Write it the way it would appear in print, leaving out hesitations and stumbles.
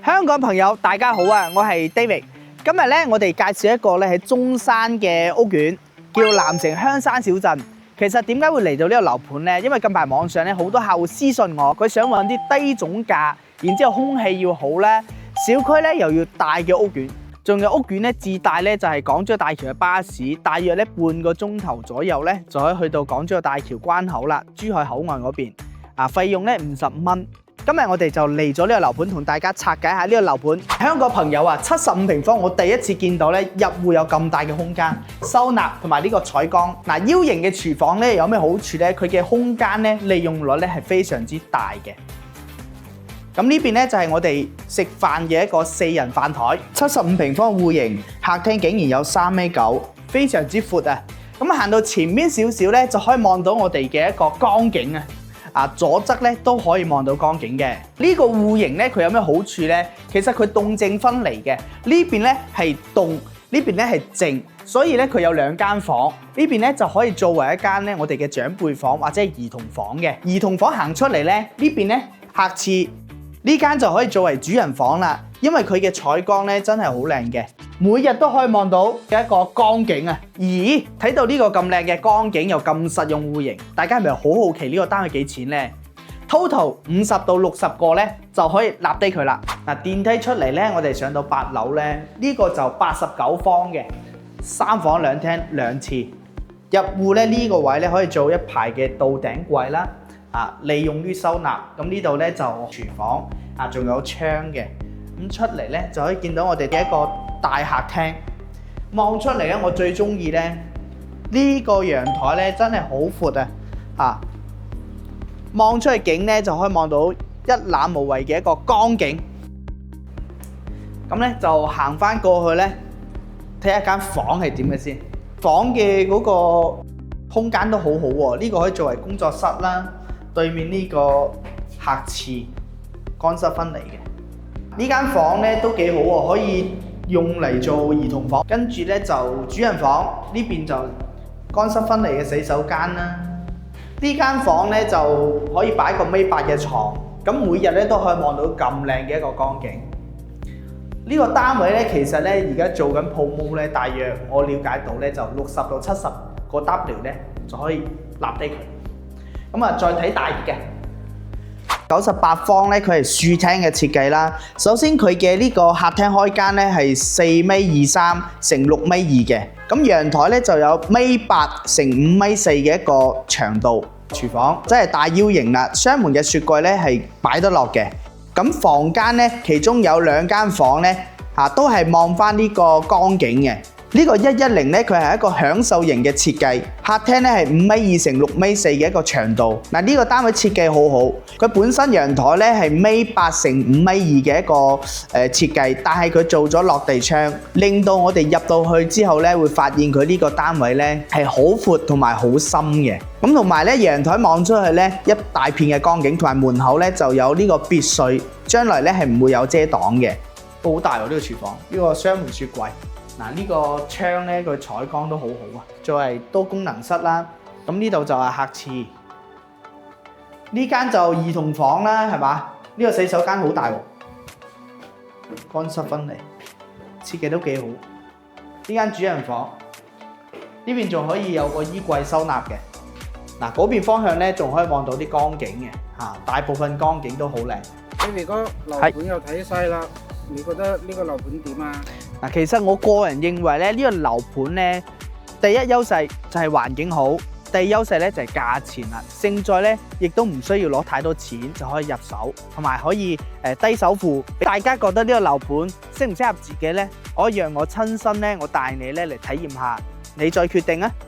香港朋友大家好啊，我係 David。今日咧，我哋介紹一個咧喺中山嘅屋苑，叫南城香山小鎮。其實點解會嚟到呢個樓盤呢？因為近排網上咧好多客戶私信我，佢想揾啲低總價，然之後空氣要好咧，小區咧又要大嘅屋苑，仲有屋苑咧自帶咧就係港珠澳大橋嘅巴士，大約咧半個鐘頭左右咧就可以去到港珠澳大橋關口啦，珠海口岸嗰邊。費用咧50蚊。今日我哋就嚟咗呢個樓盤，同大家拆解下呢個樓盤。香港朋友啊，75平方，我第一次見到咧入戶有咁大嘅空間，收納同埋呢個採光。U 型嘅廚房咧有咩好處咧？佢嘅空間咧利用率咧係非常之大嘅。咁呢邊咧就係我哋食飯嘅一個4人飯台，75平方戶型，客廳竟然有3.9米，非常之闊啊！咁行到前面少少咧，就可以望到我哋嘅一個江景啊！左側咧都可以望到江景嘅。呢個戶型咧，佢有咩好處咧？其實佢動靜分離嘅。呢邊咧係動，呢邊咧係靜，所以咧佢有2間房。呢邊咧就可以作為一間咧我哋嘅長輩房或者係兒童房嘅。兒童房行出嚟咧，呢邊咧客廁，呢間就可以作為主人房啦。因為佢嘅採光咧真係好靚嘅，每日都可以望到一個江景啊！咦，睇到呢個咁靚嘅江景又咁實用戶型，大家係咪好好奇呢個單位幾錢呢？ Total 50到60個咧就可以立低佢啦。電梯出嚟咧，我哋上到8樓咧，呢個就89方嘅3房2廳2廁。入戶咧呢個位咧可以做一排嘅到頂櫃啦，利用於收納。咁呢度咧就廚房仲有窗嘅。咁出嚟咧就可以見到我哋嘅一個大客廳，望出嚟咧我最中意咧呢個陽台咧真係好闊啊！望出去景咧就可以望到一覽無遺嘅一個江景。咁咧就行翻過去咧睇下間房係點嘅先。房嘅嗰個空間都好好喎，呢個可以作為工作室啦，對面呢個客廁乾濕分離嘅。呢間房咧都幾好喎，可以用嚟做兒童房，跟住咧就主人房，呢邊就乾濕分離嘅洗手間啦。呢間房咧就可以擺個1.8米嘅床，咁每日咧都可以望到咁靚嘅一個江景。呢個單位咧其實咧而家做緊promo咧，大約我了解到咧就60到70個 W 咧就可以立低佢。咁再睇大啲嘅。98方咧，佢係豎廳嘅設計啦。首先佢嘅呢個客廳開間咧係4.23米乘6.2米嘅，咁陽台咧就有1.8米乘5.4米嘅一個長度。廚房真係大 U 型啦，雙門嘅雪櫃咧係擺得落嘅。咁房間咧，其中有2間房咧都係望翻呢個江景嘅。呢個110咧，佢係一個享受型嘅設計。客廳咧係5.2米乘6.4米嘅一個長度。呢個單位設計好好，佢本身陽台咧係1.8米乘5.2米嘅一個設計，但係佢做咗落地窗，令到我哋入到去之後咧，會發現佢呢個單位咧係好闊同埋好深嘅。咁同埋咧陽台望出去咧一大片嘅江景，同埋門口咧就有呢個別墅，將來咧係唔會有遮擋嘅。都好大喎呢個廚房，呢個雙門雪櫃。呢個窗咧，佢採光都好好啊，作為多功能室啦。咁呢度就係客廁，呢間就兒童房啦，係嘛？呢個洗手間好大喎，乾濕分離，設計都幾好。呢間主人房，呢邊仲可以有個衣櫃收納嘅。嗰邊方向咧仲可以望到啲江景嘅，大部分江景都好靚。你哋個樓盤又睇晒啦，你覺得呢個樓盤點啊？其實我個人認為咧，呢個樓盤咧，第一優勢就係環境好，第二優勢咧就係價錢啦。勝在咧，亦都唔需要攞太多錢就可以入手，同埋可以低首付。大家覺得呢個樓盤適唔適合自己咧？可以讓我親身咧，我帶你咧嚟體驗下，你再決定啊！